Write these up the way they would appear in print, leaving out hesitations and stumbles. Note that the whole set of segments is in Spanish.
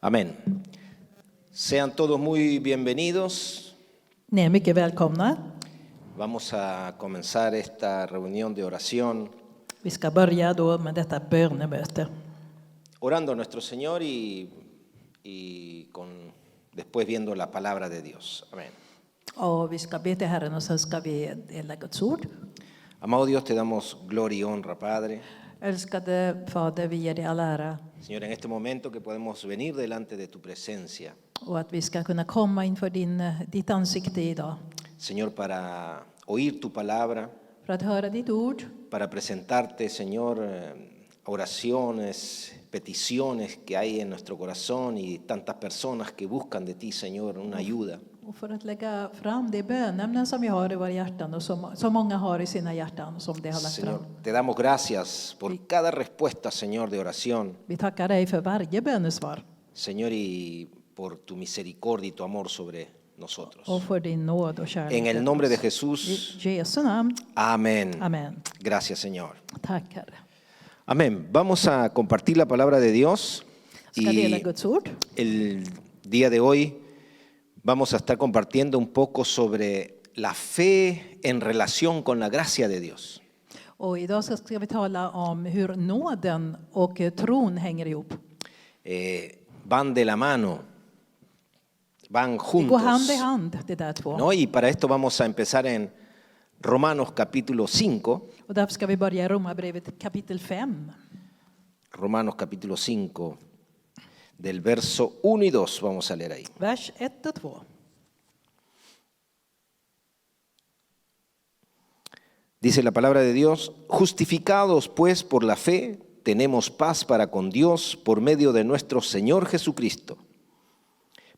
Amén. Sean todos muy bienvenidos. Ni är mycket välkomna. Vamos a comenzar esta reunión de oración Vi ska börja då med detta bönemöte. orando a nuestro Señor y después viendo la palabra de Dios. Amén. Och vi ska be till Herren och sen ska vi dela Guds ord. Amado Dios, te damos gloria y honra, Padre. Älskade Fader, vi ger dig all ära. Señor, en este momento que podemos venir delante de tu presencia. Och att vi ska kunna komma inför ditt ansikte idag. Señor, para oír tu palabra, För att höra ditt ord. para presentarte, Señor, oraciones, peticiones que hay en nuestro corazón y tantas personas que buscan de ti, Señor, una ayuda. Och för att lägga fram de bönämnen som vi har i våra hjärtan och som många har i sina hjärtan som de har lagt Señor, fram. te damos gracias por cada respuesta, Señor, de oración. Vi tackar dig för varje bönesvar. Señor, y por tu misericordia y tu amor sobre nosotros. Och för din nåd och kärlek. En el nombre de I Jesús, Jesu namn. amén. Amen. Gracias, Señor. Tack, Herre. Amén. Vamos a compartir la palabra de Dios. Ska dela Y Guds ord. el día de hoy vamos a estar compartiendo un poco sobre la fe en relación con la gracia de Dios. Och idag ska vi tala om hur nåden och tron hänger ihop. Van de la mano, van Det går juntos. hand i hand, det där två. ¿No? Y para esto vamos a empezar en Romanos capítulo 5. Och därför ska vi börja i Romarbrevet kapitel 5. Romanos capítulo 5, del verso 1 y 2, vamos a leer ahí. Vers 1 och 2. Dice la palabra de Dios: justificados pues por la fe, tenemos paz para con Dios por medio de nuestro Señor Jesucristo,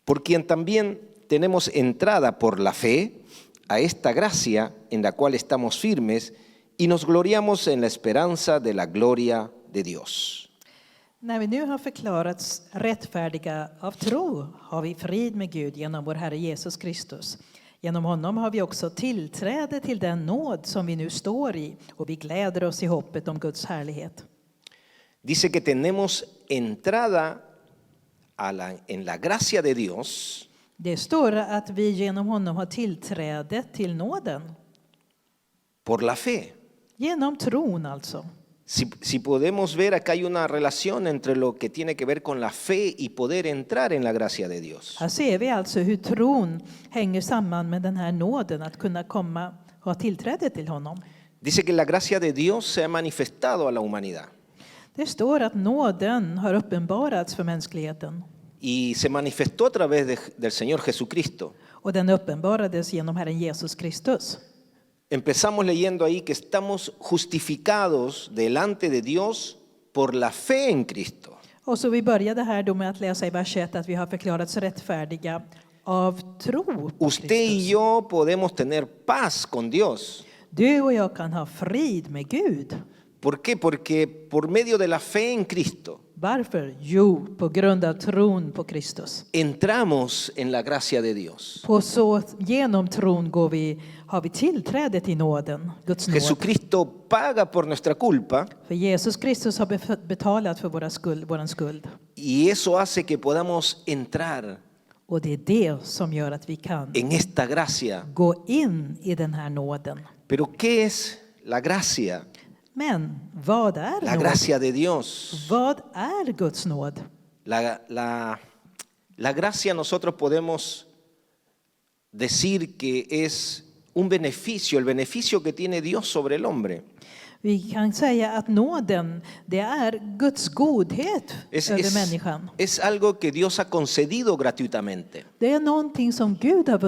por quien también tenemos entrada por la fe a esta gracia en la cual estamos firmes y nos gloriamos en la esperanza de la gloria de Dios. När vi nu har förklarats rättfärdiga av tro har vi frid med Gud genom vår Herre Jesus Kristus. Genom honom har vi också tillträde till den nåd som vi nu står i och vi gläder oss i hoppet om Guds härlighet. Dice que tenemos entrada en la gracia de Dios Det står att vi genom honom har tillträde till nåden. por la fe. Genom tron alltså. Si podemos ver, acá hay una relación entre lo que tiene que ver con la fe y poder entrar en la gracia de Dios. Här ser vi alltså hur tron hänger samman med den här nåden att kunna komma och ha tillträde till honom. Dice que la gracia de Dios se ha manifestado a la humanidad Det står att nåden har uppenbarats för mänskligheten. y se manifestó a través del Señor Jesucristo. Och den uppenbarades genom Herren Jesus Kristus. Empezamos leyendo ahí que estamos justificados delante de Dios por la fe en Cristo. Och så vi började här då med att läsa i vers 1 att vi har förklarats rättfärdiga av tro på Usted y Kristus. yo podemos tener paz con Dios. Du och jag kan ha frid med Gud. ¿Por qué? Porque por medio de la fe en Cristo Varför? Jo, på grund av tron på Kristus. entramos en la gracia de Dios. På så genom tron har vi tillträde till nåden, Guds nåd. Jesucristo paga por nuestra culpa För Jesus Kristus har betalat för vår skuld. y eso hace que podamos entrar Och det är det som gör att vi kan en esta gracia. gå in i den här nåden. Pero ¿qué es la gracia? Men vad är La nåd? gracia de Dios. Vad är Guds nåd? La gracia nosotros podemos decir que es un beneficio, el beneficio que tiene Dios sobre el hombre. Vi kan säga att nåden, det är Guds godhet över människan. Es algo que Dios ha concedido gratuitamente. Det är någonting som Gud har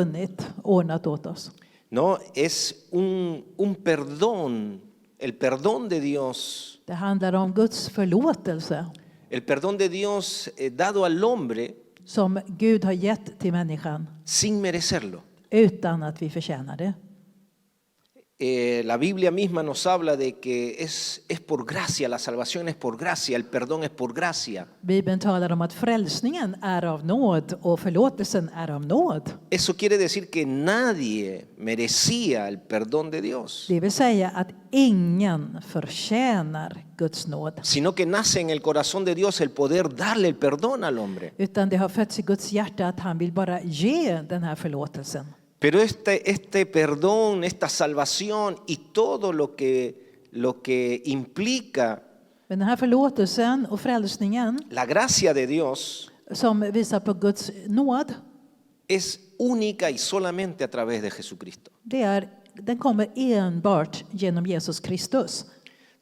ordnat åt oss. No, es un perdón, el perdón de Dios. Det handlar om Guds förlåtelse El perdón de Dios dado al hombre som Gud har gett till människan sin merecerlo. utan att vi förtjänar det. la Biblia misma nos habla de que es por gracia, la salvación es por gracia, el perdón es por gracia. Bibeln talar om att frälsningen är av nåd och förlåtelsen är av nåd. Eso quiere decir que nadie merecía el perdón de Dios, Det vill säga att ingen förtjänar Guds nåd. sino que nace en el corazón de Dios el poder darle el perdón al hombre. Utan det har fötts i Guds hjärta att han vill bara ge den här förlåtelsen. Pero este perdón, esta salvación y todo lo que implica Men den här förlåtelsen och frälsningen la gracia de Dios som visar på Guds nåd, es única y solamente a través de Jesucristo. den kommer enbart genom Jesus Kristus.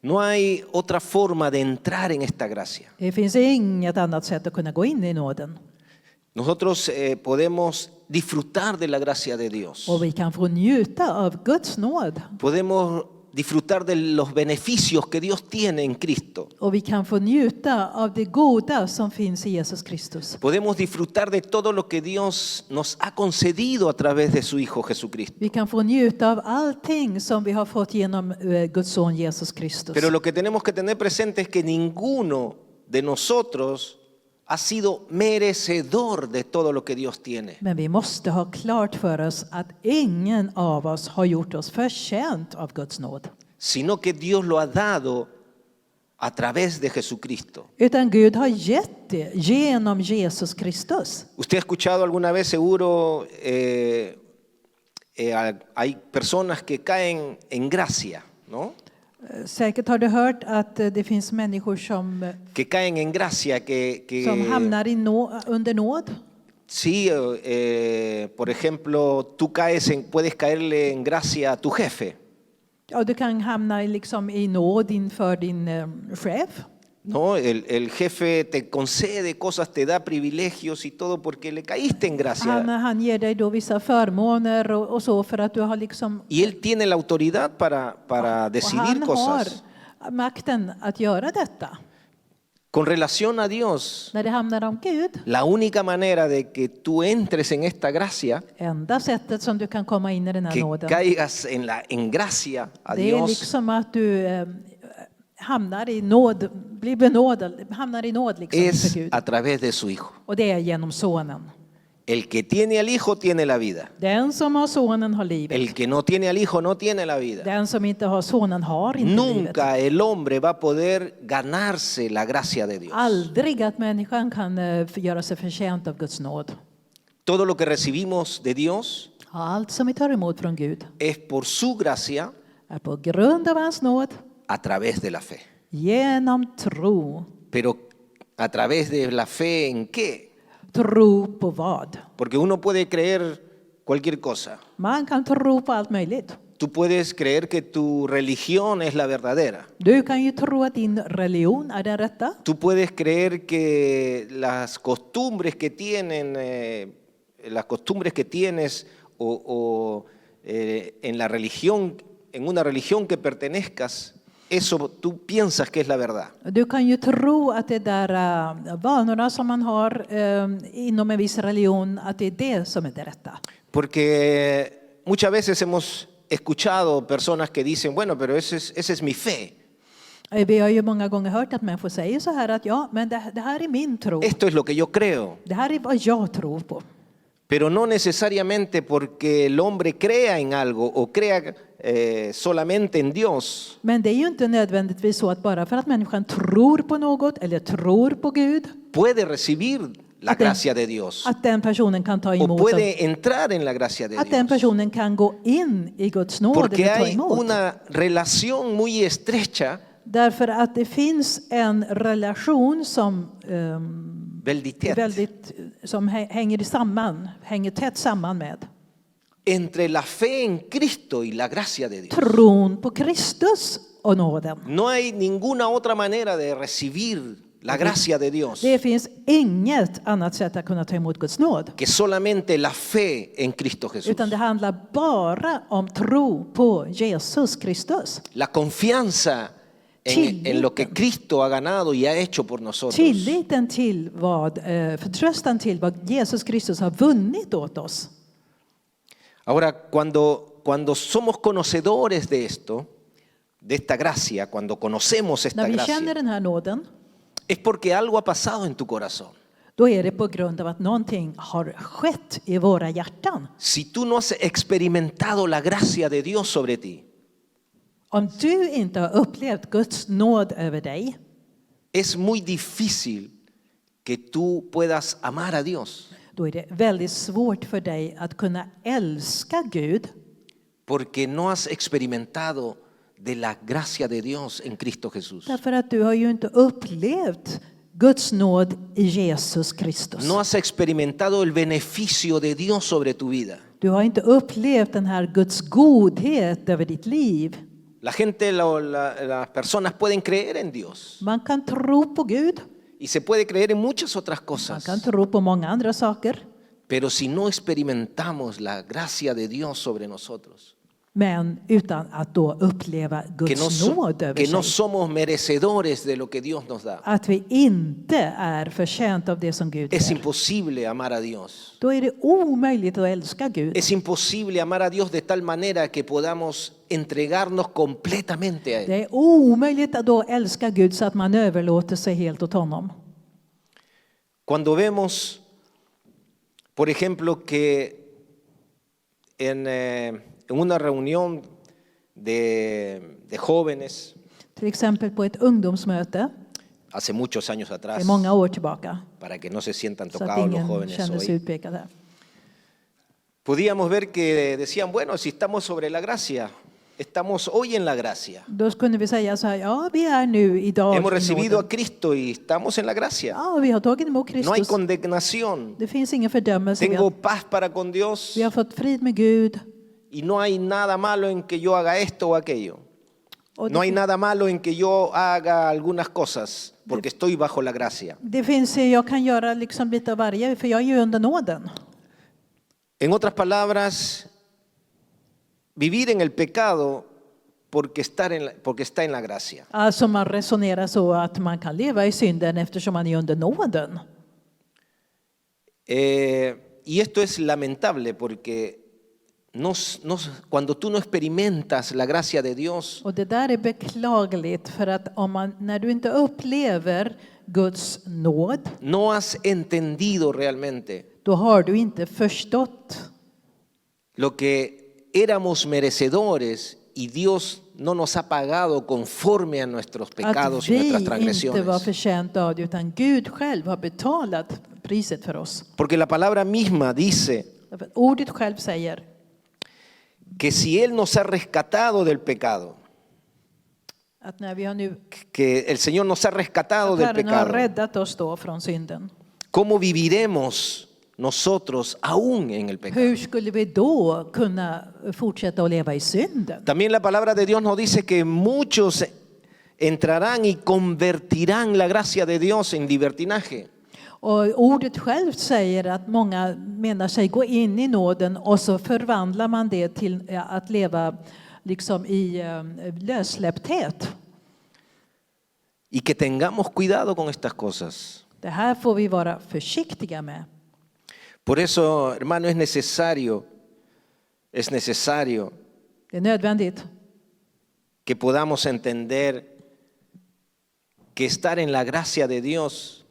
No hay otra forma de entrar en esta gracia. Det finns inget annat sätt att kunna gå in i nåden. Nosotros podemos disfrutar de la gracia de Dios. Och vi kan få njuta av Guds nåd. Podemos disfrutar de los beneficios que Dios tiene en Cristo. Och vi kan få njuta av det goda som finns i Jesus Kristus. Podemos disfrutar de todo lo que Dios nos ha concedido a través de su Hijo Jesucristo. Vi kan få njuta av allting som vi har fått genom Guds son Jesus Kristus. Pero lo que tenemos que tener presente es que ninguno de nosotros ha sido merecedor de todo lo que Dios tiene. Men vi måste ha klart för oss att ingen av oss har gjort oss förtjänt av Guds nåd. Sino que Dios lo ha dado a través de Jesucristo. Utan Gud har gett det genom Jesus Kristus. Usted ha escuchado alguna vez seguro, hay personas que caen en gracia, ¿no? Säkert har du hört att det finns människor som Que caen en gracia, som hamnar under nåd. Sí, por ejemplo, puedes caerle en gracia a tu jefe. Ja, du kan hamna liksom i nåd inför din chef. No, el jefe te concede cosas, te da privilegios y todo porque le caíste en gracia. Han ger dig då vissa förmåner och så för att du har liksom. Y él tiene la autoridad para decidir cosas. Har makten att göra detta. Con relación a Dios, När det handlar om Gud, la única manera de que tú entres en esta gracia, enda sättet som du kan komma in i den här que nåden, caigas en gracia a det är Dios, liksom att du hamnar i nåd, blir benådad, hamnar i nåd liksom es för Gud. a través de su Hijo. Och det är genom sonen. El que tiene al Hijo tiene la vida. Den som har sonen har livet. El que no tiene al Hijo no tiene la vida. Den som inte har sonen har inte livet. Nunca el hombre va a poder ganarse la gracia de Dios. Aldrig att människan kan göra sig förtjänt av Guds nåd. Todo lo que recibimos de Dios Allt som vi tar emot från Gud es por su gracia är på grund av hans nåd, a través de la fe. genom tro. Pero a través de la fe ¿en qué? Tro på vad? Porque uno puede creer cualquier cosa. Man kan tro på allt möjligt. Tú puedes creer que tu religión es la verdadera. Du kan ju tro att din religion är den rätta. Tú puedes creer que las costumbres que tienes en la religión, en una religión que pertenezcas, eso tú piensas que es la verdad. Du kan ju tro att det där vanorna som man har inom en viss religion, att det är det som är det rätta. Porque muchas veces hemos escuchado personas que dicen, bueno, pero esa es mi fe. Vi har ju många gånger hört att människor säger så här att ja, men det här är min tro. Esto es lo que yo creo. Det här är vad jag tror på. Pero no necesariamente porque el hombre crea en algo o crea solamente en Dios. Men det är ju inte nödvändigtvis så att bara för att människan tror på något eller tror på Gud, Puede recibir la gracia de Dios. att den personen kan ta O emot. puede entrar en la gracia de Att den Dios. personen kan gå in i Guds nåd Porque eller ta hay emot. una relación muy estrecha, Därför att det finns en relation som som hänger tätt samman med entre la fe en Cristo y la gracia de Dios. tron på Kristus och nåden. No hay ninguna otra manera de recibir la gracia de Dios Det finns inget annat sätt att kunna ta emot Guds nåd. que solamente la fe en Cristo Jesús. Utan det handlar bara om tro på Jesus Kristus. La confianza en lo que Cristo ha ganado y ha hecho por nosotros. Tilliten till förtröstan till vad Jesus Kristus har vunnit åt oss. Ahora, cuando cuando somos conocedores de esto, de esta gracia, cuando conocemos esta När vi gracia, känner den här nåden, es porque algo ha pasado en tu corazón. då är det på grund av att någonting har skett i våra hjärtan. Si tú no has experimentado la gracia de Dios sobre ti, Om du inte har upplevt Guds nåd över dig, es muy difícil que tú puedas amar a Dios. då är det väldigt svårt för dig att kunna älska Gud. Porque no has experimentado de la gracia de Dios en Cristo Jesús. Därför att du har ju inte upplevt Guds nåd i Jesus Kristus. No has experimentado el beneficio de Dios sobre tu vida. Du har inte upplevt den här Guds godhet över ditt liv. La gente, las personas pueden creer en Dios Man kan tro på Gud, y se puede creer en muchas otras man cosas. kan tro på många andra saker. Pero si no experimentamos la gracia de Dios sobre nosotros, Men utan att då uppleva Guds nåd över que no sig. somos merecedores de lo que Dios nos da, Att vi inte är förtjänta av det som Gud es är. imposible amar a Dios. Då är det omöjligt att älska Gud. Es imposible amar a Dios de tal manera que podamos entregarnos completamente a Él. Det är omöjligt att då älska Gud så att man överlåter sig helt åt honom. Cuando vemos, por ejemplo, que en una reunión de jóvenes, Till exempel på ett ungdomsmöte hace muchos años atrás, i många år tillbaka. para que no se sientan Så att tocados los ingen jóvenes känner sig hoy, utpekad här. podíamos ver que decían, bueno, si estamos sobre la gracia, estamos hoy en la gracia. Då kunde vi säga så här, ja vi är nu idag Hemos i recibido a nåden. Cristo y estamos en la gracia. Ja, vi har tagit emot No hay Kristus. condenación. Det finns ingen fördömelse. Tengo paz para con Dios Vi har fått frid med Gud. y no hay nada malo en que yo haga esto o aquello. Och No hay nada malo en que yo haga algunas cosas porque estoy bajo la gracia. det finns, jag kan göra liksom lite av varje, för jag är ju under nåden. En otras palabras, vivir en el pecado porque está en la gracia. Alltså man resonerar så att man kan leva i synden eftersom man är under nåden. Y esto es lamentable porque cuando tú no experimentas la gracia de Dios, Och det där är beklagligt för att när du inte upplever Guds nåd, no has entendido realmente då har du inte förstått lo que éramos merecedores y Dios no nos ha pagado conforme a nuestros att pecados y vi nuestras inte var transgresiones. förtjänta av det, utan Gud själv har betalat priset för oss. Porque la palabra misma dice Därför att ordet själv säger que si Él nos ha rescatado del pecado, att när vi har nu que el Señor nos ha rescatado att del Herren har pecado, räddat oss då från synden, ¿cómo viviremos nosotros aún en el pecado? hur skulle vi då kunna fortsätta att leva i synden? También la palabra de Dios nos dice que muchos entrarán y convertirán la gracia de Dios en libertinaje. Och ordet själv säger att många menar sig gå in i nåden och så förvandlar man det till att leva liksom i lössläppthet. Y que tengamos cuidado con estas cosas. Det här får vi vara försiktiga med. Por eso, hermano, es necesario Det är nödvändigt que podamos entender que estar en la gracia de Dios,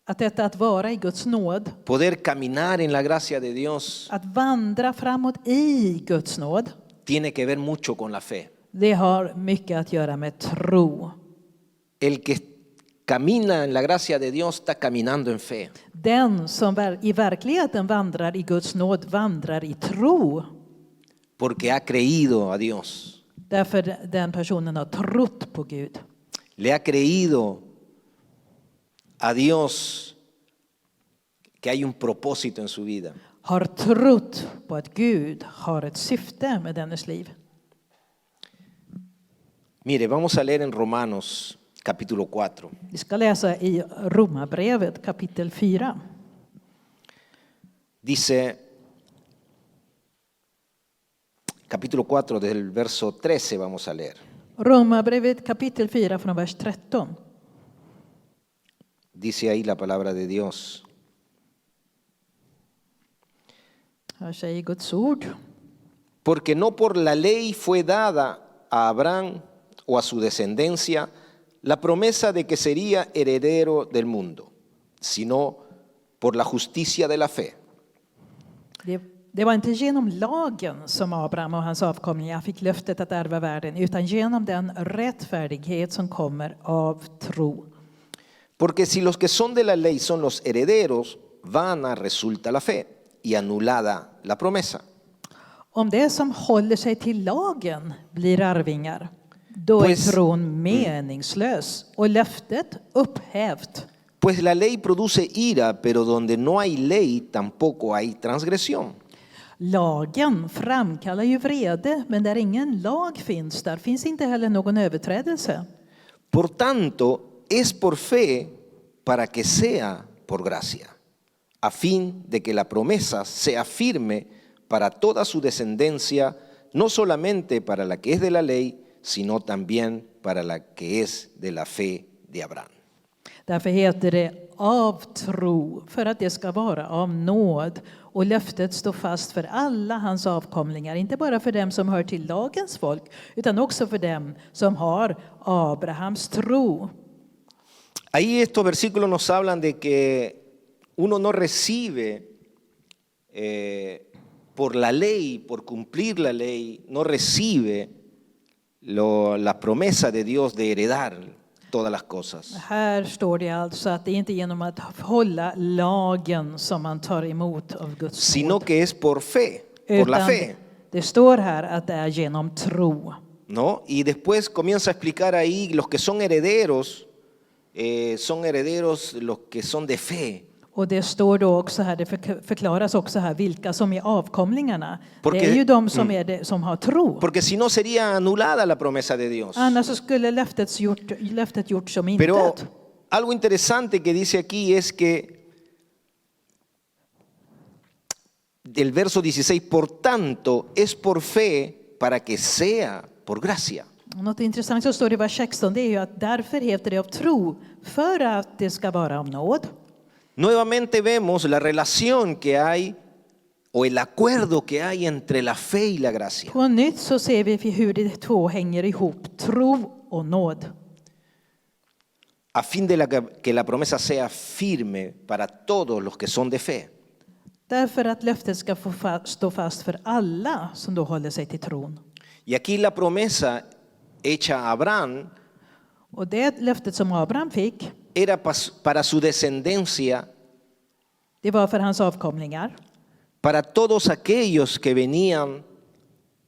att detta att vara i Guds nåd, poder caminar en la gracia de Dios, att vandra framåt i Guds nåd, tiene que ver mucho con la fe. det har mycket att göra med tro. El que camina en la gracia de Dios está caminando en fe. Den som i verkligheten vandrar i Guds nåd vandrar i tro. Porque ha creído a Dios. Därför den personen har trott på Gud. Le ha creído a Dios que hay un propósito en su vida. Har trott på att Gud har ett syfte med dennes liv. Mire, vamos a leer en Romanos capítulo 4. Vi ska läsa i Romarbrevet kapitel 4. Dice, capítulo 4, desde el verso 13 vamos a leer. Romarbrevet kapitel 4 från vers 13. Dice ahí la palabra de Dios. Här säger Guds ord. Porque no por la ley fue dada a Abraham o a su descendencia la promesa de que sería heredero del mundo, sino por la justicia de la fe. Det var inte genom lagen som Abraham och hans avkomlingar fick löftet att ärva världen, utan genom den rättfärdighet som kommer av tro. Porque si los que son de la ley son los herederos, vana resulta la fe y anulada la promesa. Om det som håller sig till lagen blir arvingar, då är tron meningslös och löftet upphävt. Pues la ley produce ira, pero donde no hay ley tampoco hay transgresión. Lagen framkallar ju vrede, men där ingen lag finns, där finns inte heller någon överträdelse. Por tanto, es por fe para que sea por gracia, a fin de que la promesa sea firme para toda su descendencia, no solamente para la que es de la ley, sino también para la que es de la fe de Abraham. Därför heter det av tro, för att det ska vara av nåd. Och löftet står fast för alla hans avkomlingar, inte bara för dem som hör till lagens folk, utan också för dem som har Abrahams tro. Ahí estos versículos nos hablan de que uno no recibe por la ley, por cumplir la ley, no recibe la promesa de Dios de heredar todas las cosas. Här står det alltså att det inte är genom att hålla lagen som man tar emot av Guds sino nåd. que es por fe, por la fe. Det står här att det är genom tro. ¿No? Y después comienza a explicar ahí los que son herederos los que son de fe. Och det står då också här, det förklaras också här vilka som är avkomlingarna. Porque, det är ju de som, som har tro. Porque si no sería anulada la promesa de Dios. Annars så skulle löftet gjort som Pero intet. algo interesante que dice aquí es que del verso 16, por tanto, es por fe para que sea por gracia. Något intressant som står i vers 16, det är ju att därför heter det av tro, för att det ska vara av nåd. Nuevamente vemos la relación que hay o el acuerdo que hay entre la fe y la gracia. På nytt så ser vi hur de två hänger ihop, tro och nåd. A fin de que la promesa sea firme para todos los que son de fe. Därför att löftet ska få stå fast för alla som då håller sig till tron. Y aquí la promesa hecha a Abraham Och det löftet som Abraham fick, era para su descendencia, det var för hans avkomlingar. para todos aquellos que venían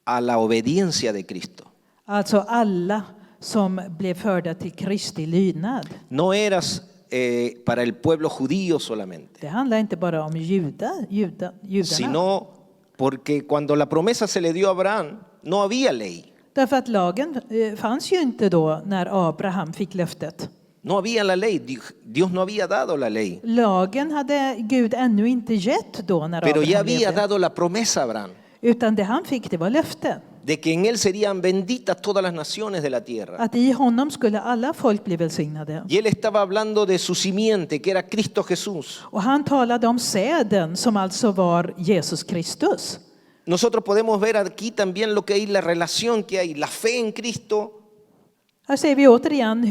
a la obediencia de Cristo. Alltså alla som blev förda till Kristi lydnad. No eras para el pueblo judío solamente, Det handlar inte bara om judarna. sino porque cuando la promesa se le dio a Abraham, no había ley. Därför att lagen fanns ju inte då när Abraham fick löftet. No había la ley, Dios no había dado la ley, Lagen hade Gud ännu inte gett då när pero ya Abraham había levde. dado la promesa a Abraham Utan det han fick, det var löften. de que en él serían benditas todas las naciones de la tierra. Att i honom skulle alla folk bli välsignade. Y él estaba hablando de su simiente, que era Cristo Jesús. Och han talade om säden som alltså var Jesus Kristus. Nosotros podemos ver aquí también lo que hay, la relación que hay, la fe en Cristo Här ser vi återigen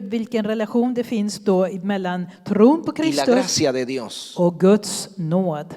vilken relation det finns då mellan tron på y la Kristus gracia de Dios. och Guds nåd.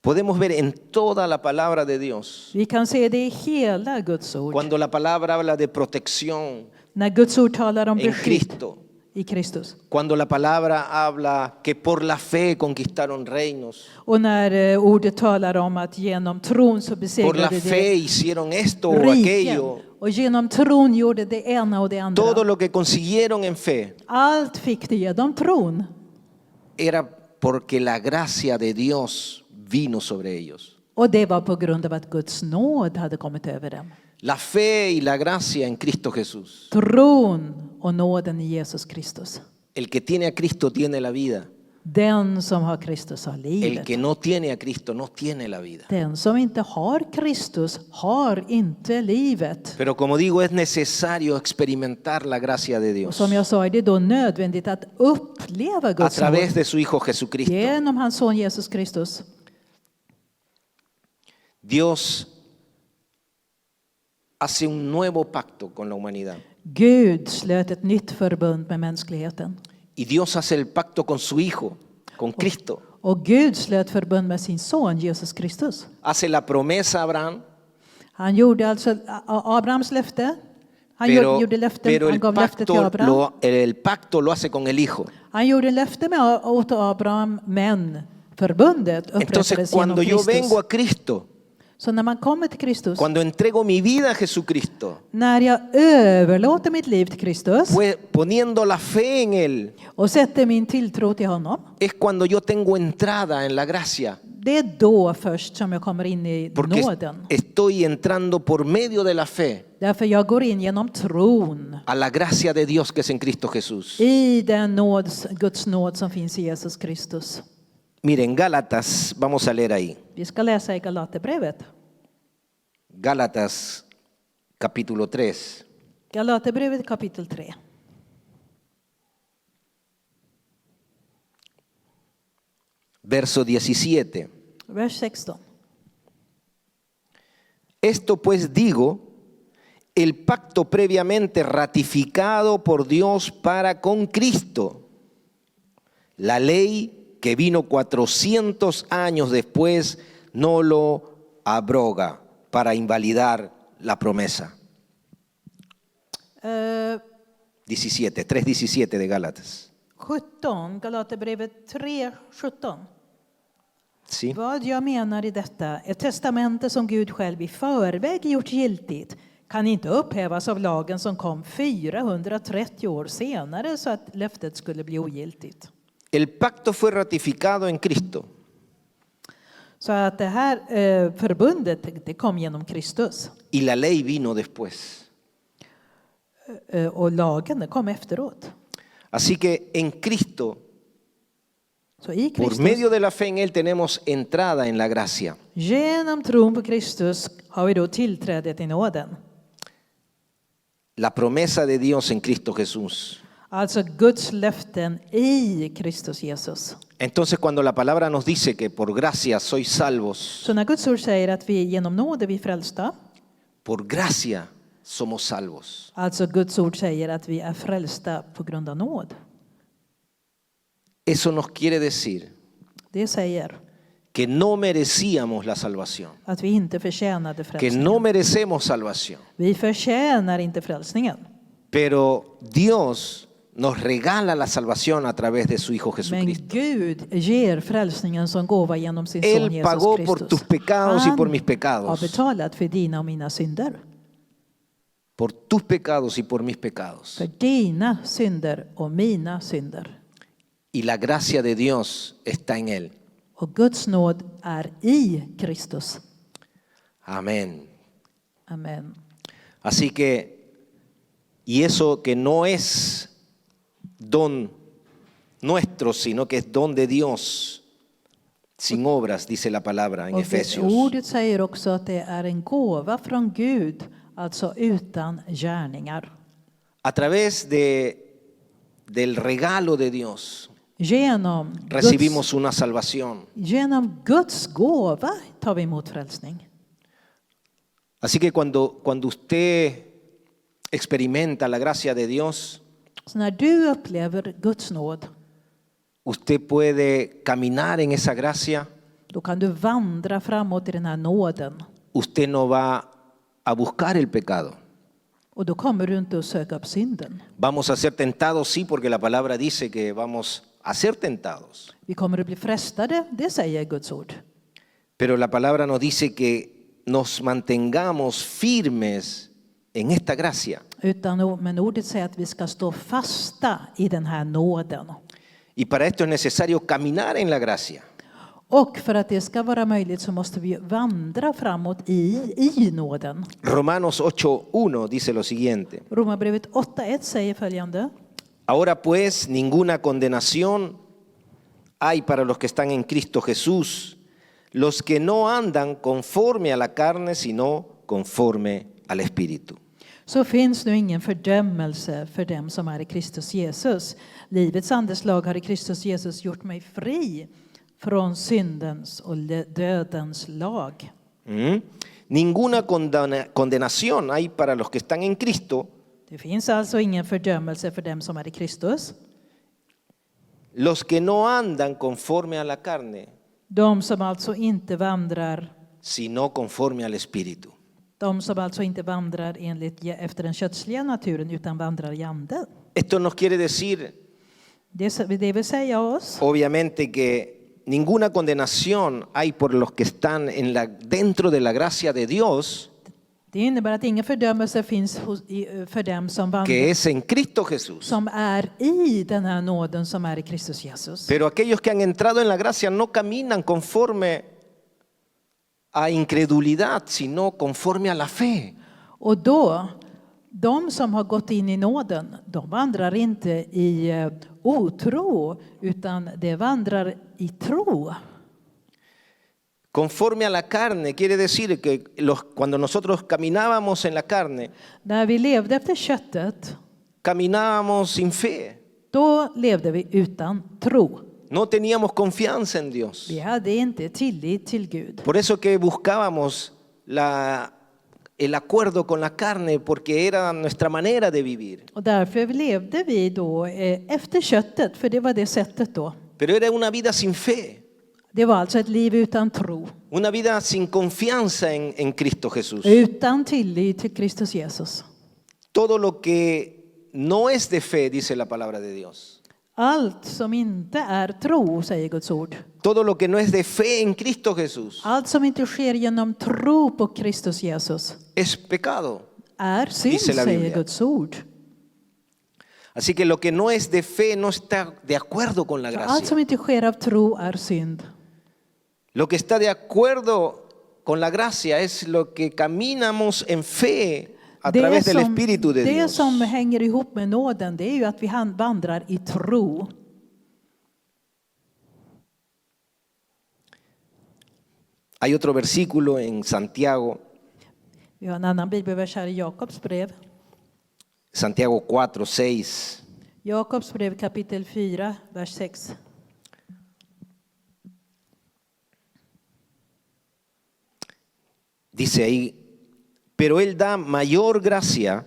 Podemos ver en toda la palabra de Dios, Vi kan se det i hela Guds ord. cuando la palabra habla de protección När Guds ord talar om en beskydd Cristo, i Kristus. cuando la palabra habla que por la fe conquistaron reinos, Och när ordet talar om att genom tron så por la besegrade fe det hicieron esto o riken. aquello, Och genom tron gjorde det ena och det andra. todo lo que consiguieron en fe Allt fick det genom tron. era porque la gracia de Dios vino sobre ellos. Och det var på grund av att Guds nåd hade kommit över dem. La fe y la gracia en Cristo Jesús. Tron och nåden i Jesus Kristus. El que tiene a Cristo tiene la vida. Den som har Kristus har El livet. que no tiene a Cristo no tiene la vida. Den som inte har Kristus har inte livet. Pero como digo, es necesario experimentar la gracia de Och Dios som jag sa är det då nödvändigt att uppleva a Guds través nåd de su Hijo Jesucristo. genom hans son Jesus Kristus. Dios hace un nuevo pacto con la humanidad. Gud slöt ett nytt förbund med mänskligheten. Y Dios hace el pacto con su Hijo, con Cristo. Och Gud slöt förbund med sin son Jesus Kristus. Hace la promesa a Abraham, Han gjorde alltså Abrahams löfte. Han gjorde löften, pero han gav löfte till Abraham. el pacto lo hace con el Hijo. Han gjorde löfte åt Abraham, men förbundet upprättades Entonces, genom cuando yo Kristus. vengo a Cristo, Så när man kommer till Kristus, cuando entrego mi vida a Jesucristo, när jag överlåter mitt liv till Kristus pues, poniendo la fe en Él, och sätter min tilltro till honom, es cuando yo tengo entrada en la gracia. det är då först som jag kommer in i Porque nåden. estoy entrando por medio de la fe Därför jag går in genom tron a la gracia de Dios que es en Cristo Jesús. i den Guds nåd som finns i Jesus Kristus. Miren, Gálatas, vamos a leer ahí. Vi ska läsa i Galaterbrevet. Gálatas capítulo 3. Galaterbrevet kapitel 3. Verso 17. Vers 16. Esto pues digo, el pacto previamente ratificado por Dios para con Cristo, la ley que vino 400 años después no lo abroga para invalidar la promesa. 3:17 de Gálatas. 17, Galaterbrevet 3, 17. ¿Sí? Vad jag menar i detta, ett testamente som Gud själv i förväg gjort giltigt kan inte upphävas av lagen som kom 430 år senare så att löftet skulle bli ogiltigt. El pacto fue ratificado en Cristo. Så att det här förbundet, det kom genom Kristus. Y la ley vino después. Och lagen, det kom efteråt. Así que en Cristo, Så i por Kristus, medio de la fe en Él, tenemos entrada en la gracia. genom tron på Kristus har vi då tillträde till nåden. La promesa de Dios en Cristo Jesús. Alltså Guds löften i Kristus Jesus. Entonces, cuando la palabra nos dice que por gracia sois salvos, Så när Guds ord säger att vi genom nåd är vi frälsta, por gracia somos salvos. alltså Guds ord säger att vi är frälsta på grund av nåd. Eso nos quiere decir Det säger que no merecíamos la salvación, att vi inte förtjänade que frälsningen. no merecemos salvación. Vi förtjänar inte frälsningen. Pero Dios nos regala la salvación a través de su Hijo Men Jesucristo. Gud ger frälsningen som gåva genom sin son Él Jesus pagó por Kristus. tus pecados y por mis Han har pecados. betalat för dina och mina synder. Por tus pecados y por mis pecados. För dina synder och mina synder. Y la gracia de Dios está en Él. Och Guds nåd är i Kristus. Amén. Amen. Así que, y eso que no es don nuestro, sino que es don de Dios, sin obras, dice la palabra en Och Efesios. ordet säger också att det är en gåva från Gud, alltså utan gärningar. A través del regalo de Dios recibimos una salvación. Genom Guds gåva tar vi emot frälsning. Así que cuando usted experimenta la gracia de Dios, Så när du upplever Guds nåd, usted puede caminar en esa gracia. då kan du vandra framåt i den här nåden. Usted no va a buscar el pecado. Och då kommer du inte att söka upp synden. Vamos a ser tentados, sí, porque la palabra dice que vamos a ser tentados. Vi kommer att bli frestade, det säger Guds ord. Pero la palabra nos dice que nos mantengamos firmes en esta gracia. Men ordet säger att vi ska stå fasta i den här nåden. Y para esto es necesario caminar en la gracia. Och för att det ska vara möjligt så måste vi vandra framåt i nåden. Romanos 8:1 dice lo siguiente. Romarbrevet 8:1 säger följande. Ahora pues ninguna condenación hay para los que están en Cristo Jesús, los que no andan conforme a la carne, sino conforme al Espíritu. Så finns nu ingen fördömelse för dem som är i Kristus Jesus. Livets andeslag har i Kristus Jesus gjort mig fri från syndens och dödens lag. Ninguna condenación hay para los que están en Cristo, Det finns alltså ingen fördömelse för dem som är i Kristus. los que no andan conforme a la carne, De som alltså inte vandrar, sino conforme al Espíritu. de som alltså inte vandrar efter den kötsliga naturen utan vandrar i anden. Esto nos quiere decir, Det vill säga oss obviamente, que ninguna condenación hay por los que están dentro de la gracia de Dios, det innebär att ingen fördömelse finns för dem som que vandrar, es en Cristo Jesús. som är i den här nåden som är i Kristus Jesus. Pero aquellos que han entrado en la gracia no caminan conforme a incredulidad, sino conforme a la fe. Och då, de som har gått in i nåden, de vandrar inte i otro, utan de vandrar i tro. Conforme a la carne quiere decir que cuando nosotros caminábamos en la carne, När vi levde efter köttet, caminábamos sin fe. då levde vi utan tro. No teníamos confianza en Dios. Vi hade inte tillit till Gud. Por eso que buscábamos el acuerdo con la carne, porque era nuestra manera de vivir. Och därför levde vi då efter köttet, för det var det sättet då. Pero era una vida sin fe, Det var alltså ett liv utan tro, una vida sin confianza en Cristo Jesús. utan tillit till Kristus Jesus. Todo lo que no es de fe, dice la palabra de Dios. Allt som inte är tro, säger Guds ord. Todo lo que no es de fe en Cristo Jesús Allt som inte sker genom tro på Kristus Jesus es pecado. är synd, Dice la säger Biblia. Guds ord. Así que lo que no es de fe no está de acuerdo con la Allt gracia. som inte sker av tro är synd. Lo que está de acuerdo con la gracia es lo que caminamos en fe a través del Espíritu de det Dios. som hänger ihop med nåden, det är ju att vi vandrar i tro. Hay otro versículo en Santiago, Vi har en annan bibelvers här i Jakobs brev. Santiago 4:6. Jakobs brev kapitel 4, vers 6. Dice ahí, pero Él da mayor gracia,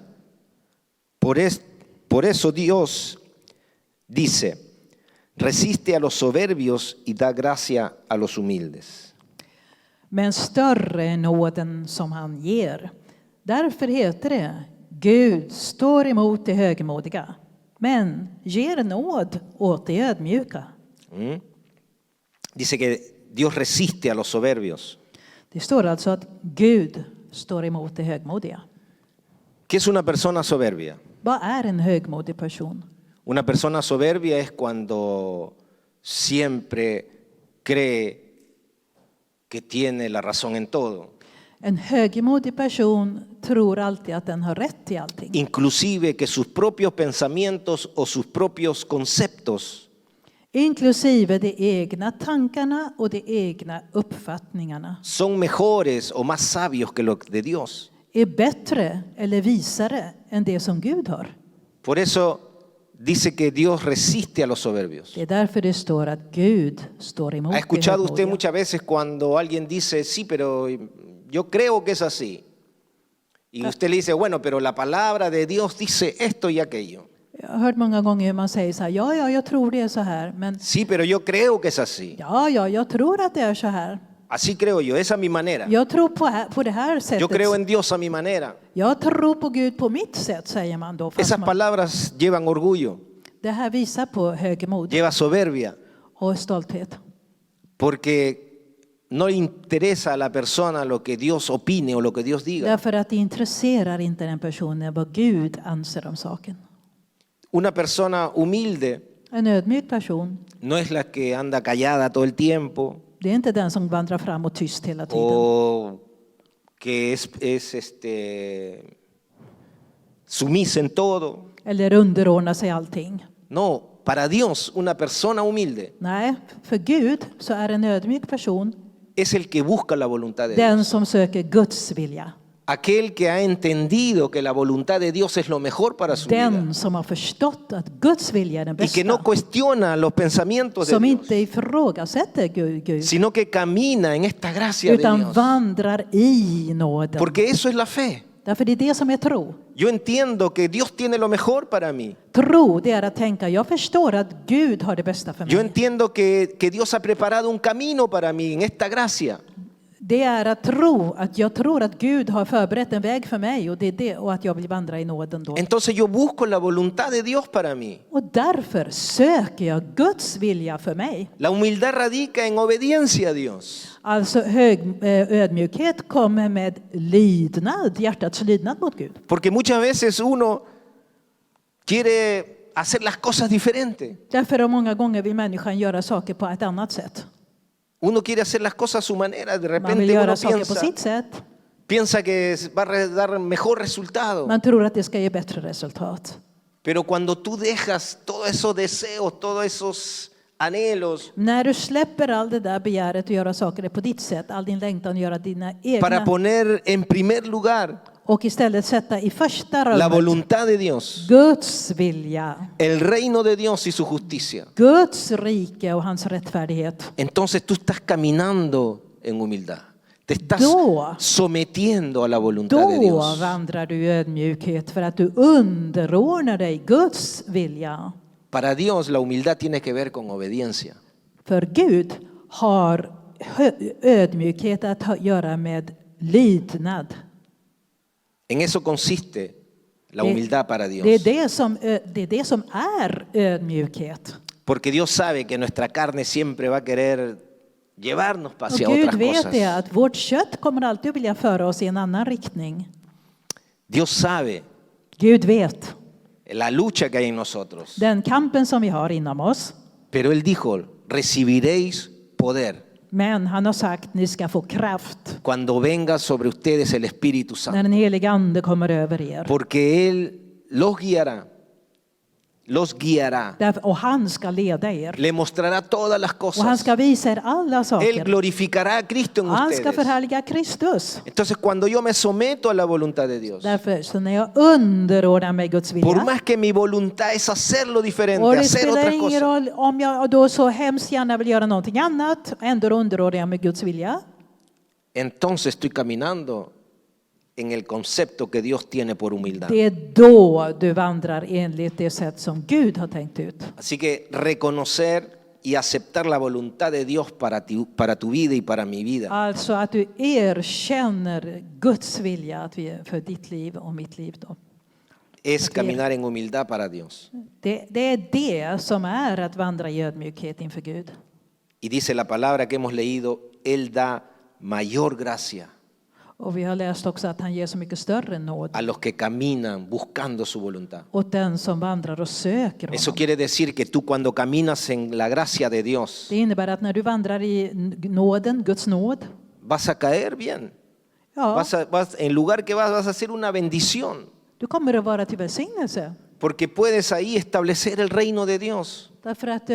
por eso Dios dice, resiste a los soberbios y da gracia a los humildes. Men större är nåden som han ger. Därför heter det, Gud står emot de högmodiga, men ger nåd åt de ödmjuka. Dice que Dios resiste a los soberbios. Det står alltså att Gud står emot de högmodiga. ¿Qué es una persona soberbia? Vad är en högmodig person? Una persona soberbia es cuando siempre cree que tiene la razón en todo. En högmodig person tror alltid att den har rätt i allting. Inclusive que sus propios pensamientos o sus propios conceptos Inklusive de egna tankarna och de egna uppfattningarna. son mejores o más sabios que los de Dios. Är bättre eller visare än det som Gud har. Por eso dice que Dios resiste a los soberbios. Det är därför det står att Gud står emot ¿Ha de escuchado usted högmodiga. muchas veces cuando alguien dice, sí, pero yo creo que es así? Y usted le dice, bueno, pero la palabra de Dios dice esto y aquello. Jag har hört många gånger hur man säger så här, ja, jag tror det är så här, men Sí, pero yo creo que es así. ja, jag tror att det är så här. Así creo yo, esa es mi manera. Jag tror på det här sättet. Yo creo en Dios a mi manera. Jag tror på Gud på mitt sätt, säger man då. Fast Esas man, palabras llevan orgullo, det här visar på högmod lleva soberbia, och stolthet. porque no le interesa a la persona lo que Dios opine o lo que Dios diga. Därför att det intresserar inte den personen vad Gud anser om saken. Una persona humilde En ödmjuk person, no es la que anda callada todo el tiempo det är inte den som vandrar fram och tyst hela tiden. o que es sumisa en todo. Eller underordnar sig allting. No, para Dios una persona humilde Nej, för Gud så är en ödmjuk person es el que busca la voluntad de den Dios. som söker Guds vilja. aquel que ha entendido que la voluntad de Dios es lo mejor para su vida Den som har förstått att Guds vilja är den y que no bästa. cuestiona los pensamientos de Som Dios, inte ifrågasätter Gud, sino que camina en esta gracia de utan Dios. vandrar i nåden. Porque eso es la fe. Därför det är det som är tro. Yo entiendo que Dios tiene lo mejor para mí. Tro, det är att tänka, jag förstår att Gud har det bästa för Yo mig. entiendo que Dios ha preparado un camino para mí en esta gracia. Det är att tro, att jag tror att Gud har förberett en väg för mig och, det är det, och att jag vill vandra i nåden då. Entonces yo busco la voluntad de Dios para mí. Och därför söker jag Guds vilja för mig. La humildad radica en obediencia a Dios. Alltså ödmjukhet kommer med lydnad, hjärtats lydnad mot Gud. Porque muchas veces uno quiere hacer las cosas diferente. Därför många gånger vill människan göra saker på ett annat sätt. Uno quiere hacer las cosas a su manera. De Man vill repente göra uno saker på sitt piensa, sätt. piensa que va a dar mejor resultado. Man tror att det ska ge bättre resultat. Pero cuando tú dejas todos esos deseos, todos esos anhelos När du släpper all det där begäret att göra saker på ditt sätt, all din längtan att göra dina para egna, poner en primer lugar och istället sätta i första la rummet voluntad de Dios, Guds vilja, el reino de Dios y su justicia, Guds rike och hans rättfärdighet, entonces tú estás caminando en humildad. Te estás Då- sometiendo a la voluntad de då Dios. vandrar du i ödmjukhet för att du underordnar dig Guds vilja. Para Dios la humildad tiene que ver con obediencia. För Gud har ödmjukhet att göra med lydnad. En eso consiste la humildad para Dios. Det är det som är ödmjukhet. Porque Dios sabe que nuestra carne siempre va a querer llevarnos Och hacia Gud otras vet cosas. det, att vårt kött kommer alltid att vilja föra oss i en annan riktning. Dios sabe Gud vet la lucha que hay en nosotros. den kampen som vi har inom oss. Pero Él dijo, recibiréis poder Men han har sagt, ni ska få kraft cuando venga sobre ustedes el Espíritu när Santo. den heliga ande kommer över er. Porque Él los guiará, Och han ska leda er. le mostrará todas las Och han cosas. ska visa er alla Él saker. glorificará a Cristo en Han ska ustedes. förhärliga Kristus. Entonces cuando yo me someto a la voluntad de Dios, Därför, så när jag underordnar mig Guds por vilja, más que mi voluntad es hacerlo diferente, och det hacer spelar otras ingen cosas, roll om jag då så hemskt gärna vill göra någonting annat, ändå underordnar jag mig Guds vilja. entonces estoy caminando en el concepto que Dios tiene por humildad. Det är då du vandrar enligt det sätt som Gud har tänkt ut. Así que reconocer y aceptar la voluntad de Dios para tu vida y para mi vida Alltså att du erkänner Guds vilja för ditt liv och mitt liv då. es caminar en humildad para Dios. Det är det som är att vandra i ödmjukhet inför Gud. Y dice la palabra que hemos leído, Él da mayor gracia Och vi har läst också att han ger så mycket större nåd a los que caminan buscando su voluntad. åt den som vandrar och söker Eso honom. quiere decir que tú cuando caminas en la gracia de Dios Det innebär att när du vandrar i nåden, Guds nåd, vas a caer bien. ja, En lugar que vas a ser una bendición. du kommer att vara till välsignelse. Porque puedes ahí establecer el reino de Dios. Därför att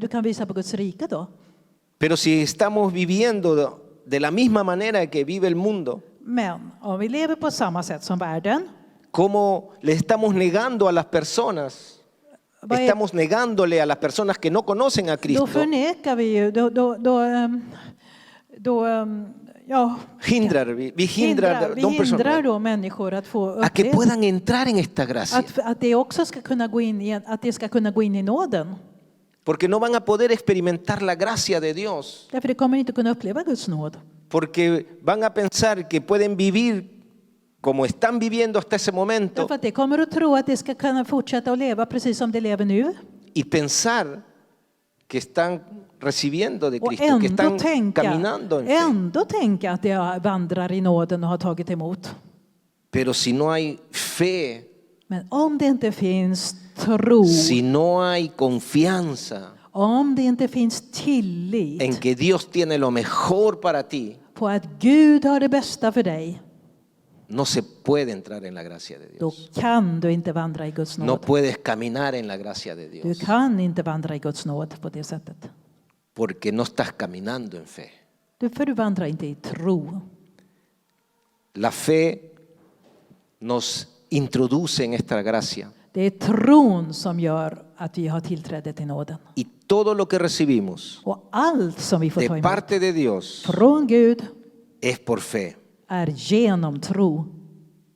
du kan visa på Guds rike då. Pero si estamos viviendo de la misma manera que vive el mundo, Men om vi lever på samma sätt som världen, ¿cómo le estamos negando a las personas? vad är, Estamos negándole a las personas que no conocen a då Cristo. förnekar vi ju, ja, Vi hindrar vi hindrar personas då människor att få a que uppleva puedan entrar en esta gracia. att det också ska kunna gå in i, att det ska kunna gå in i nåden. Porque no van a poder experimentar la gracia de Dios. Därför det kommer inte kunna uppleva Guds nåd. Porque van a pensar que pueden vivir como están viviendo hasta ese momento Därför att det kommer att tro att det ska kunna fortsätta att leva precis som det lever nu. y pensar que están recibiendo de Och Cristo, que están caminando en fe. ändå tänka att det vandrar i nåden och har tagit emot. Pero si no hay fe, Men om det inte finns tro, si no hay confianza om det inte finns tillit en que Dios tiene lo mejor para ti, på att Gud har det bästa för dig, no se puede entrar en la gracia de då Dios. kan du inte vandra i Guds No nåd. puedes caminar en la gracia de Du Dios kan inte vandra i Guds nåd på det sättet. porque no estás caminando en fe. För du vandrar inte i tro. La fe nos introduce en esta gracia. Det är tron som gör att vi har tillträde till nåden. Y todo lo que recibimos Och allt som vi får ta de emot parte de Dios från Gud es por fe. är genom tro.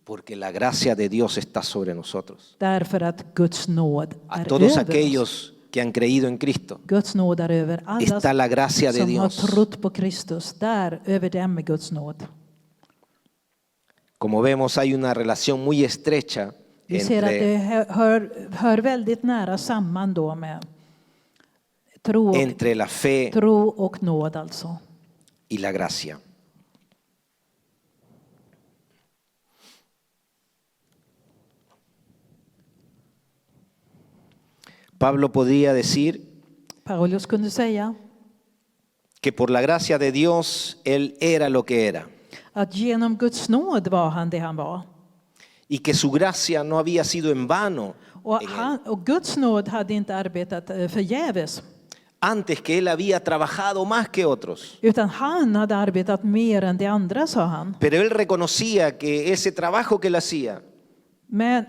Porque la gracia de Dios está sobre nosotros. Därför att Guds nåd A är todos över oss. aquellos que han creído en Cristo, Guds nåd är över alla está la gracia de som har Dios. trott på Kristus. Där över dem är Guds nåd. Como vemos, hay una relación muy estrecha Vi ser att entre, det hör väldigt nära samman då med entre la fe tro och nåd alltså. y la gracia. Pablo podría decir Paulus kunde säga que por la gracia de Dios él era lo que era att genom Guds nåd var han det han var. y que su gracia no había sido en vano Och Guds nåd hade inte arbetat förgäves. antes, que él había trabajado más que otros. Utan han hade arbetat mer än de andra, sa han. Pero él reconocía que ese trabajo que él hacía, Men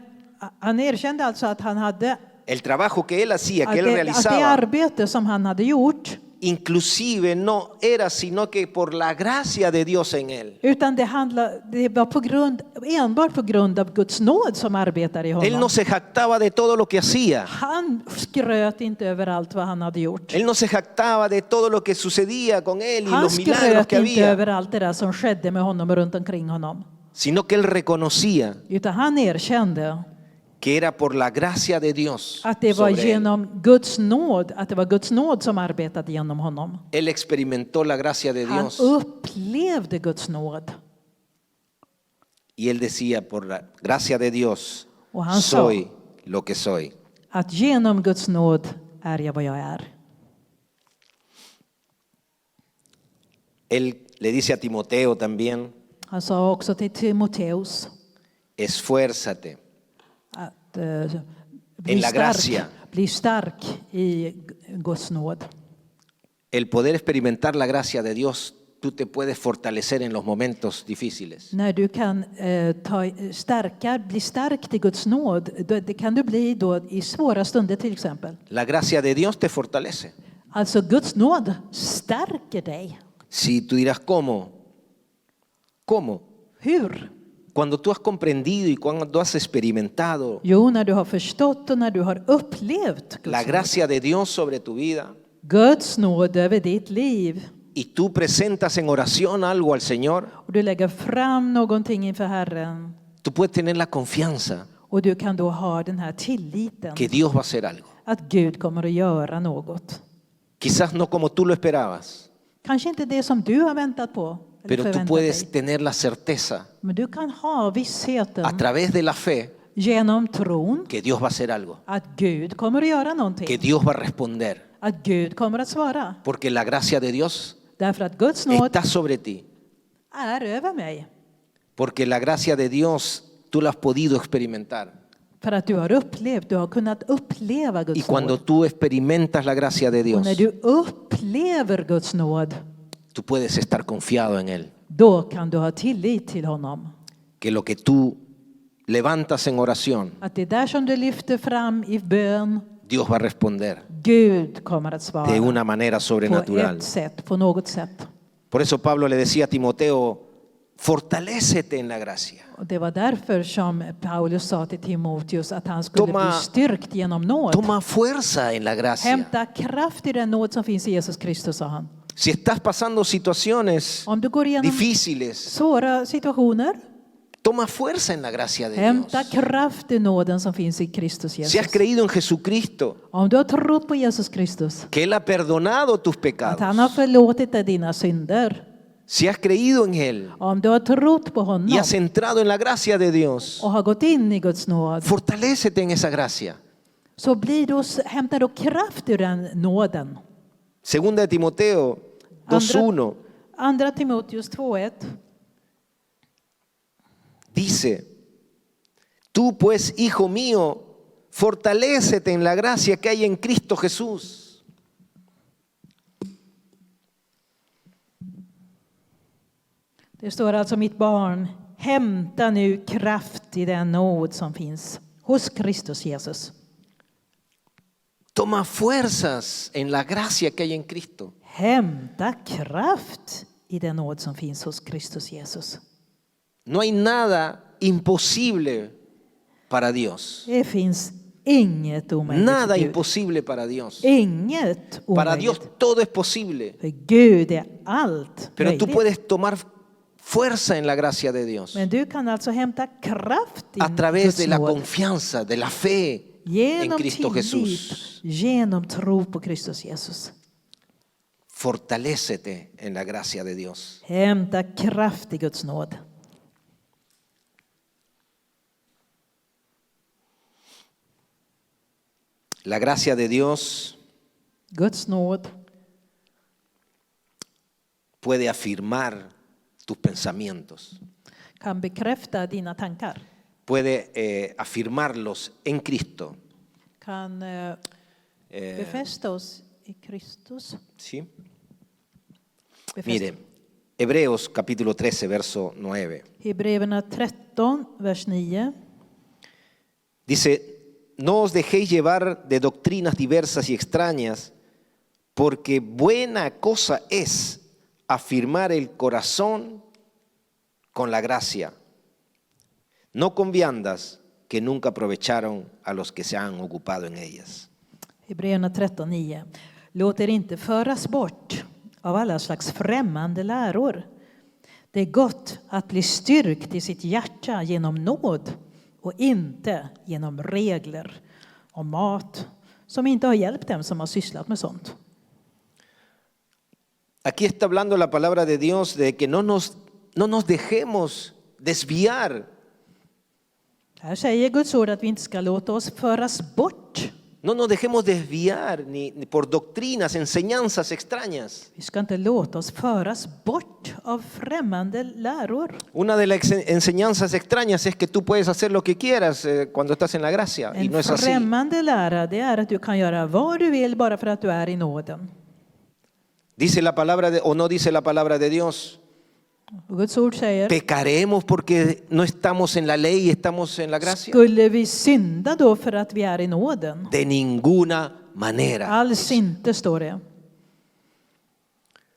han erkände alltså att han hade el trabajo que él hacía, que él att det realizaba, arbete som han hade gjort, inclusive no era sino que por la gracia de Dios en él. utan det var enbart på grund av Guds nåd som arbetar i Él no honom. se jactaba de todo lo que hacía. Han skröt inte över allt vad han hade gjort. Él no se jactaba de todo lo que sucedía con él y Han los milagros skröt que inte había, över allt det där som skedde med honom och runt omkring honom. sino que él reconocía Utan han erkände que era por la gracia de Dios att det var sobre él. genom Guds nåd, att det var Guds nåd som arbetade genom honom. Él experimentó la gracia de Han Dios upplevde Guds nåd. y él decía, por la gracia de Dios Och han sa soy lo que soy. att genom Guds nåd är jag vad jag är. Él le dice a Timoteo también, Han sa också till Timoteus esfuérzate att en la gracia. bli stark i Guds nåd. El poder experimentar la gracia de Dios, tú te puedes fortalecer en los momentos difíciles. När du kan bli stark i Guds nåd, det kan du bli då i svåra stunder till exempel. La gracia de Dios te fortalece. Alltså Guds nåd stärker dig. Si tú dirás, ¿cómo? ¿Cómo? Hur? Cuando tú has comprendido y cuando has experimentado Jo, när du har förstått och när du har upplevt la Guds nåd. gracia de Dios sobre tu vida Guds nåd över ditt liv. y tú presentas en oración algo al Señor, Och du lägger fram någonting inför Herren. tú puedes tener la confianza Och du kan då ha den här tilliten. que Dios va a hacer algo. Att Gud kommer att göra något. Quizás no como tú lo esperabas, Kanske inte det som du har väntat på. Eller pero tú förväntat puedes dig. tener la certeza Men du kan ha vissheten a través de la fe genom tron que Dios va a hacer algo, att Gud kommer att göra que någonting. Dios va a responder, Att Gud kommer att svara. porque la gracia de Dios Därför att Guds nåd está sobre ti, är över mig. porque la gracia de Dios tú la has podido experimentar. För att du har kunnat uppleva Y Guds cuando nåd. tú experimentas la gracia de Och Dios, när du upplever Guds nåd, tú puedes estar confiado en Él, då kan du ha tillit till honom. que lo que tú levantas en oración, Att det där som du lyfter fram i bön, Dios va a responder Gud kommer att svara de una manera på sobrenatural. ett sätt, på något sätt. Por eso Pablo le decía a Timoteo, fortalécete en la gracia. Och det var därför som Paulus sa till Timoteus att han skulle bli styrkt genom nåd. Toma fuerza en la gracia. Hämta kraft i den nåd som finns i Jesus Kristus, sa han. Si estás pasando situaciones Om du går igenom difíciles, svåra situationer, toma fuerza en la gracia de hämta Dios. kraft i nåden som finns i Kristus Si has Jesus. creído en Jesucristo, Om du har trott på Jesus Kristus, que Él ha perdonado tus att han har pecados, förlåtit dig dina synder. si has creído en Él Om du har trott på y honom has entrado en la gracia de Dios, och har gått in i Guds nåd, fortalécete en esa gracia. så hämtar du kraft ur den nåden. Segunda de Timoteo 2:1 Andra Timoteus 2:1. dice, tú pues, hijo mío, fortalécete en la gracia que hay en Cristo Jesús. Det står alltså, mitt barn, Hämta nu kraft i den nåd som finns hos Kristus Jesus. Toma fuerzas en la gracia que hay en Cristo. Hämta kraft i den nåd som finns hos Kristus Jesus. No hay nada imposible para Dios. Det finns inget omöjligt Nada för Gud. imposible para Dios. Inget Para Dios omöjligt. todo es posible. För Gud är allt Pero tú möjligt. puedes tomar fuerza en la gracia de Dios Men du kan alltså hämta kraft i a través Guds de la nåd confianza, de la fe en genom Cristo tillit, Jesús. genom tro på Kristus Jesus. Fortalécete en la gracia de Dios. Hämta kraft i Guds nåd. La gracia de Dios Guds nåd puede afirmar tus pensamientos, kan bekräfta dina tankar. puede afirmarlos en Cristo. Kan befästa oss i Kristus. ¿Sí? Befästa. Mire, Hebreos capítulo 13, verso 9. Hebreerna 13, vers 9. Dice, no os dejéis llevar de doctrinas diversas y extrañas, porque buena cosa es afirmar el corazón con la gracia, no con viandas que nunca aprovecharon a los que se han ocupado en ellas. Hebreerna 13, 9. Låt er inte föras bort av alla slags främmande läror. Det är gott att bli styrkt i sitt hjärta genom nåd och inte genom regler och mat som inte har hjälpt dem som har sysslat med sånt. Aquí está hablando la palabra de Dios de que no nos dejemos desviar. Här säger Guds ord att vi inte ska låta oss föras bort. No nos dejemos desviar ni por doctrinas, enseñanzas extrañas. Vi ska inte låta oss föras bort av främmande läror. Una de las enseñanzas extrañas es que tú puedes hacer lo que quieras cuando estás en la gracia, y no En es así. främmande lära, det är att du kan göra vad du vill bara för att du är i nåden. Dice la palabra o no dice la palabra de Dios. Och Guds ord säger, ¿Pecaremos porque no estamos en la ley y estamos en la gracia? skulle vi synda då för att vi är i nåden? De ninguna manera. Alls inte, står det.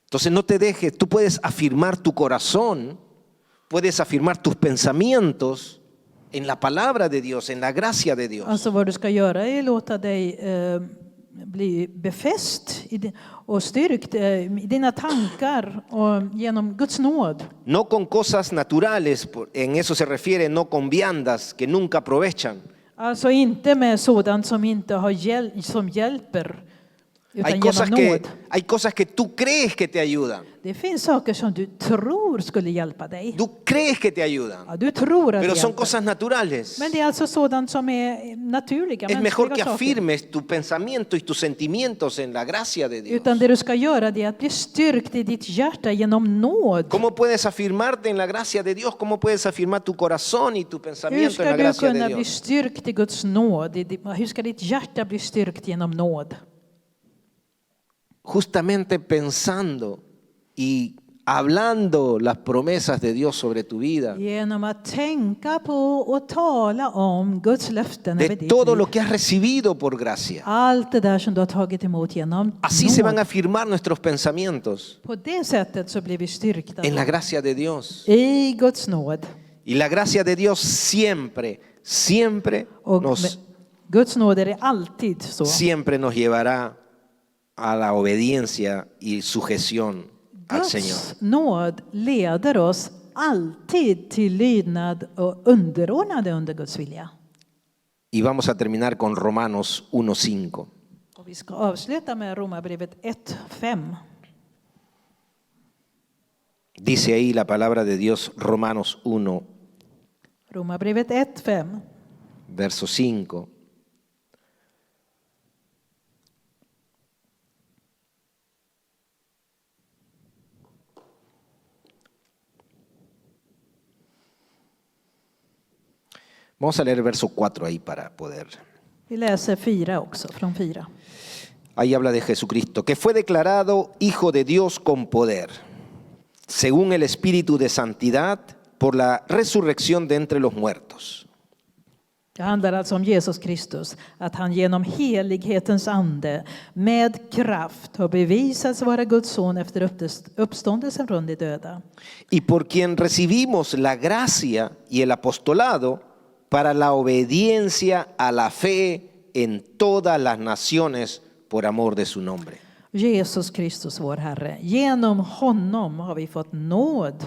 Entonces no te dejes, tú puedes afirmar tu corazón, puedes afirmar tus pensamientos en la palabra de Dios, en la gracia de Dios. Alltså vad du ska göra är låta dig bli befäst och styrkt i dina tankar och genom Guds nåd. No con cosas naturales, en eso se refiere, no con viandas que nunca aprovechan. Alltså inte med sådant som inte har som hjälper, utan Hay cosas que tú crees que te ayudan. Det finns saker som du tror skulle hjälpa dig. Tú crees que te ayudan. Ja, du tror att Pero det son hjälper. cosas naturales. Men det är alltså sådant som är naturliga, Es mejor que mänskliga saker. afirmes tu pensamiento y tus sentimientos en la gracia de Dios. Utan det du ska göra det är att bli styrkt i ditt hjärta genom nåd. ¿Cómo puedes afirmarte en la gracia de Dios? ¿Cómo puedes afirmar tu corazón y tu Hur pensamiento en ska la du gracia de kunna bli Dios? styrkt i Guds nåd? Hur ska ditt hjärta bli styrkt genom nåd? Justamente pensando y hablando las promesas de Dios sobre tu vida, Genom att tänka på och tala om Guds löften över de ditt todo liv. lo que has recibido por gracia. Allt det där som du har tagit emot genom Así se van a nåd. afirmar nuestros pensamientos På det sättet så blir vi styrkta en la gracia de Dios. i Guds nåd. Y la gracia de Dios siempre, Och med Guds nåd är det alltid så. siempre nos llevará a la obediencia y sujeción al Señor. Guds nåd leder oss alltid till lydnad och underordnade under Guds vilja. Y vamos a terminar con Romanos 1:5. Och vi ska avsluta med Romarbrevet 1:5. Dice ahí la palabra de Dios, Romanos 1, Romarbrevet 1:5. verso 5. Vamos a leer el verso 4 ahí para poder. Vi läser 4 också, från 4. Ahí habla de Jesucristo, que fue declarado Hijo de Dios con poder, según el Espíritu de Santidad por la resurrección de entre los muertos. Det handlar alltså om Jesus Kristus, att han genom helighetens ande med kraft har bevisats vara Guds son efter uppståndelsen från de döda. Y por quien recibimos la gracia y el apostolado para la obediencia a la fe en todas las naciones por amor de su nombre. Jesus Kristus vår Herre, genom honom har vi fått nåd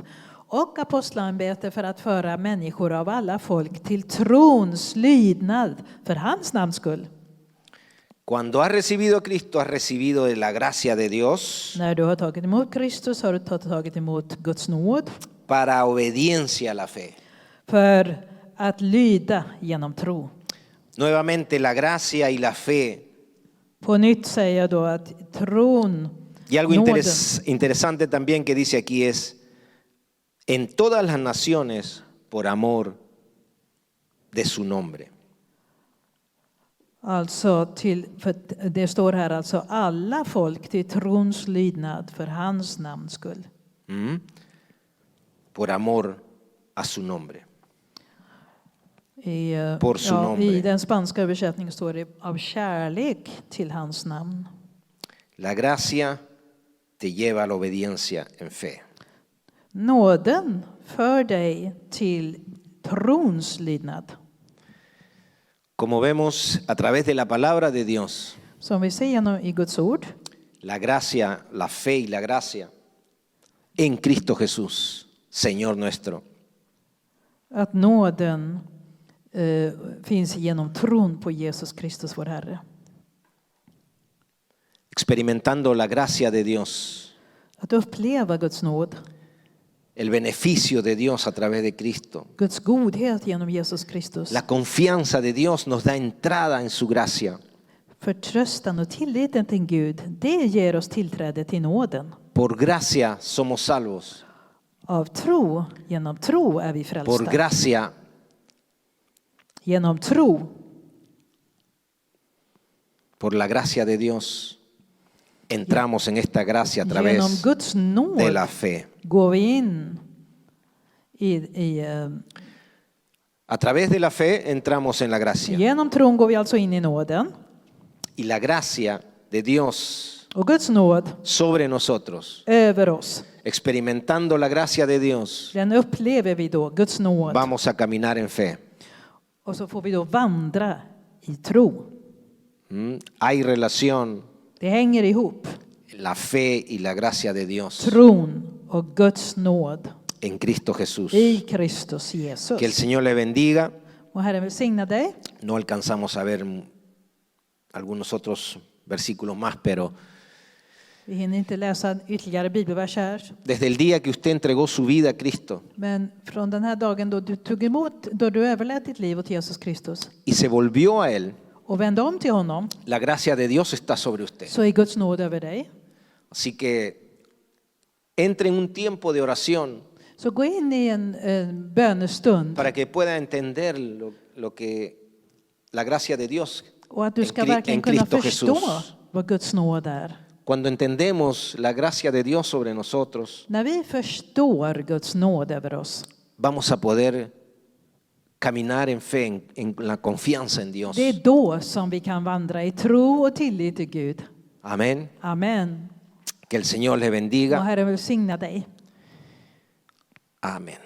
och apostlaämbete för att föra människor av alla folk till trons lydnad för hans namns skull. Cuando has recibido a Cristo, has recibido de la gracia de Dios När du har tagit emot Kristus har du tagit emot Guds nåd para obediencia a la fe. för att lyda genom tro. Nuevamente la gracia y la fe. På nytt säger jag då att tron, Y algo nåden, interesante también que dice aquí es, en todas las naciones por amor de su nombre. alltså för det står här alltså alla folk till trons lydnad för hans namns skull. Por amor a su nombre. Por su nombre. I den spanska översättningen står det av kärlek till hans namn. La gracia te lleva a la obediencia en fe. Nåden för dig till trons lydnad. Como vemos a través de la palabra de Dios, Som vi ser i Guds ord, la gracia, la fe y la gracia en Cristo Jesús, Señor nuestro. att nåden finns genom tron på Jesus Kristus vår Herre. Experimentando la gracia de Dios, Att uppleva Guds nåd, el beneficio de Dios a través de Cristo. Guds godhet genom Jesus Kristus. La confianza de Dios nos da entrada en su gracia. Förtröstan och tilliten till Gud, det ger oss tillträde till nåden. Por gracia somos salvos. Av tro, genom tro är vi Por frälsta. gracia, Genom tro, por la gracia de Dios, entramos en esta gracia a genom través Guds de la nåd fe. går vi in A través de la fe entramos en la gracia. genom tron går vi alltså in i nåden. Y la gracia de Dios Och Guds nåd sobre nosotros, över oss, experimentando la gracia de Dios, den upplever vi då, Guds nåd. vamos a caminar en fe. Och så får vi då vandra i tro. Hay relación, Det hänger ihop. la fe y la gracia de Dios Tron och Guds nåd en Cristo Jesús. i Kristus Jesus. Que el Señor le bendiga. Och Herren välsigna dig. No alcanzamos a ver algunos otros versículos más, pero Vi hinner inte läsa ytterligare bibelvers här. desde el día que usted entregó su vida a Cristo Men från den här dagen då du tog emot, då du överlät ditt liv åt Jesus Kristus y se volvió a Él, och vände om till honom, la gracia de Dios está sobre usted. så är Guds nåd över dig. Así que entre en un tiempo de oración Så gå in i en bönestund para que pueda entender lo que la gracia de Dios och att du ska en verkligen kunna Cristo förstå Jesús. vad Guds nåd är. Cuando entendemos la gracia de Dios sobre nosotros, När vi förstår Guds nåd över oss, vamos a poder caminar en fe, en la confianza en Dios. det är då som vi kan vandra i tro och tillit till Gud. Amén. Amen. Que el Señor le Och bendiga. Herren välsigna dig. Amén.